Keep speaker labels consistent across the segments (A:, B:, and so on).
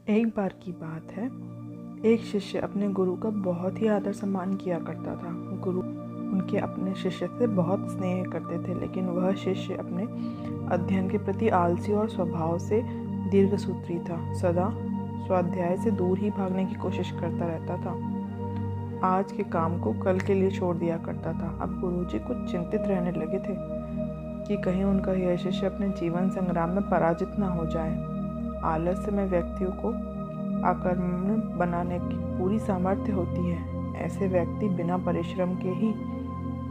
A: एक बार की बात है, एक शिष्य अपने गुरु का बहुत ही आदर सम्मान किया करता था। गुरु उनके अपने शिष्य से बहुत स्नेह करते थे, लेकिन वह शिष्य अपने अध्ययन के प्रति आलसी और स्वभाव से दीर्घसूत्री था। सदा स्वाध्याय से दूर ही भागने की कोशिश करता रहता था। आज के काम को कल के लिए छोड़ दिया करता था। अब गुरुजी कुछ चिंतित रहने लगे थे कि कहीं उनका यह शिष्य अपने जीवन संग्राम में पराजित न हो जाए। आलस्य में व्यक्तियों को आक्रमण बनाने की पूरी सामर्थ्य होती है। ऐसे व्यक्ति बिना परिश्रम के ही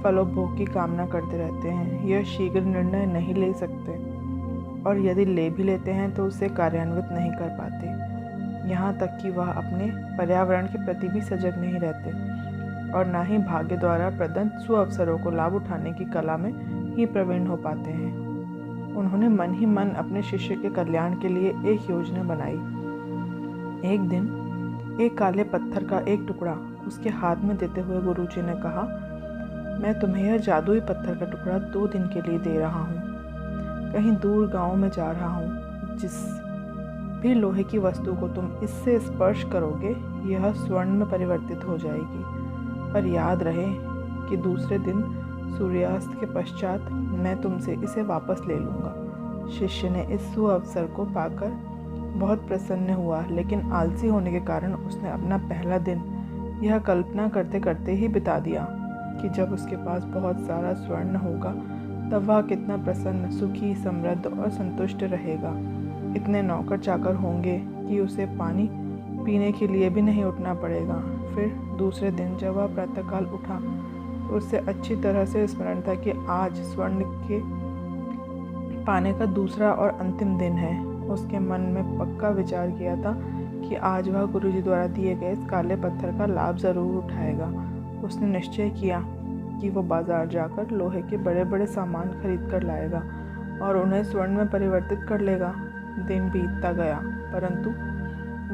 A: फलोपभोग की कामना करते रहते हैं। यह शीघ्र निर्णय नहीं ले सकते और यदि ले भी लेते हैं तो उसे कार्यान्वित नहीं कर पाते। यहाँ तक कि वह अपने पर्यावरण के प्रति भी सजग नहीं रहते और ना ही भाग्य द्वारा प्रदत्त सुअवसरों को लाभ उठाने की कला में ही प्रवीण हो पाते हैं। उन्होंने मन ही मन अपने शिष्य के कल्याण के लिए एक योजना बनाई। एक दिन एक काले पत्थर का एक टुकड़ा उसके हाथ में देते हुए गुरुजी ने कहा, मैं तुम्हें यह जादुई पत्थर का टुकड़ा 2 दिन के लिए दे रहा हूँ। कहीं दूर गांव में जा रहा हूँ। जिस भी लोहे की वस्तु को तुम इससे स्पर्श करोगे यह स्वर्ण में परिवर्तित हो जाएगी। पर याद रहे कि दूसरे दिन सूर्यास्त के पश्चात मैं तुमसे इसे वापस ले लूँगा। शिष्य ने इस सुअवसर को पाकर बहुत प्रसन्न हुआ, लेकिन आलसी होने के कारण उसने अपना पहला दिन यह कल्पना करते करते ही बिता दिया कि जब उसके पास बहुत सारा स्वर्ण होगा तब वह कितना प्रसन्न, सुखी, समृद्ध और संतुष्ट रहेगा। इतने नौकर चाकर होंगे कि उसे पानी पीने के लिए भी नहीं उठना पड़ेगा। फिर दूसरे दिन जब वह प्रातःकाल उठा तो उससे अच्छी तरह से स्मरण था कि आज स्वर्ण के पाने का दूसरा और अंतिम दिन है। उसके मन में पक्का विचार किया था कि आज वह गुरुजी द्वारा दिए गए इस काले पत्थर का लाभ ज़रूर उठाएगा। उसने निश्चय किया कि वो बाजार जाकर लोहे के बड़े बड़े सामान खरीद कर लाएगा और उन्हें स्वर्ण में परिवर्तित कर लेगा। दिन बीतता गया, परंतु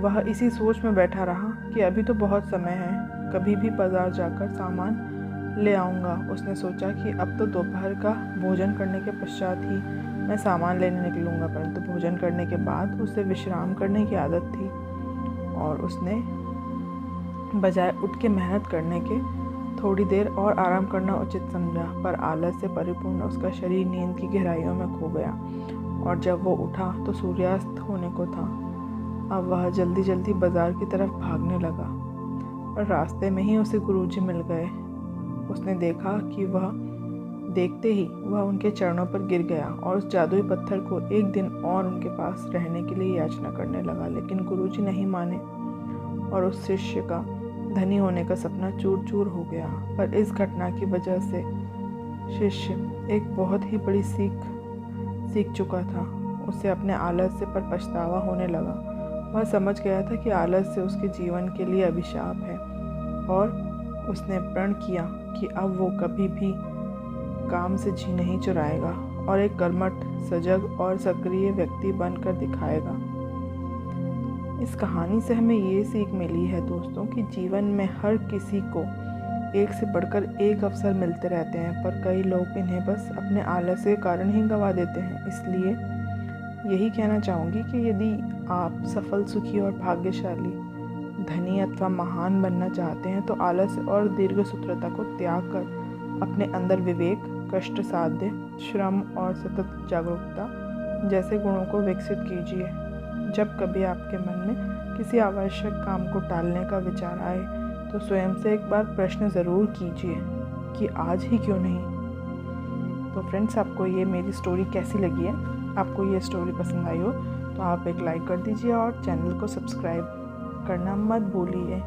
A: वह इसी सोच में बैठा रहा कि अभी तो बहुत समय है, कभी भी बाजार जाकर सामान ले आऊँगा। उसने सोचा कि अब तो दोपहर का भोजन करने के पश्चात ही मैं सामान लेने निकलूँगा, परंतु भोजन करने के बाद उसे विश्राम करने की आदत थी और उसने बजाय उठ के मेहनत करने के थोड़ी देर और आराम करना उचित समझा। पर आलस से परिपूर्ण उसका शरीर नींद की गहराइयों में खो गया और जब वो उठा तो सूर्यास्त होने को था। अब वह जल्दी जल्दी बाजार की तरफ भागने लगा और रास्ते में ही उसे गुरुजी मिल गए। उसने देखा कि देखते ही वह उनके चरणों पर गिर गया और उस जादुई पत्थर को एक दिन और उनके पास रहने के लिए याचना करने लगा, लेकिन गुरुजी नहीं माने और उस शिष्य का धनी होने का सपना चूर चूर हो गया। पर इस घटना की वजह से शिष्य एक बहुत ही बड़ी सीख चुका था। उसे अपने आलस्य पर पछतावा होने लगा। वह समझ गया था कि आलस्य उसके जीवन के लिए अभिशाप है और उसने प्रण किया कि अब वो कभी भी काम से जी नहीं चुराएगा और एक कर्मठ, सजग और सक्रिय व्यक्ति बनकर दिखाएगा। इस कहानी से हमें ये सीख मिली है दोस्तों कि जीवन में हर किसी को एक से बढ़कर एक अवसर मिलते रहते हैं, पर कई लोग इन्हें बस अपने आलस्य के कारण ही गंवा देते हैं। इसलिए यही कहना चाहूँगी कि यदि आप सफल, सुखी और भाग्यशाली, धनी अथवा महान बनना चाहते हैं तो आलस्य और दीर्घसूत्रता को त्याग कर अपने अंदर विवेक, कष्ट साध्य, श्रम और सतत जागरूकता जैसे गुणों को विकसित कीजिए। जब कभी आपके मन में किसी आवश्यक काम को टालने का विचार आए तो स्वयं से एक बार प्रश्न ज़रूर कीजिए कि आज ही क्यों नहीं। तो फ्रेंड्स, आपको ये मेरी स्टोरी कैसी लगी है? आपको ये स्टोरी पसंद आई हो तो आप एक लाइक कर दीजिए और चैनल को सब्सक्राइब करना मत भूलिए।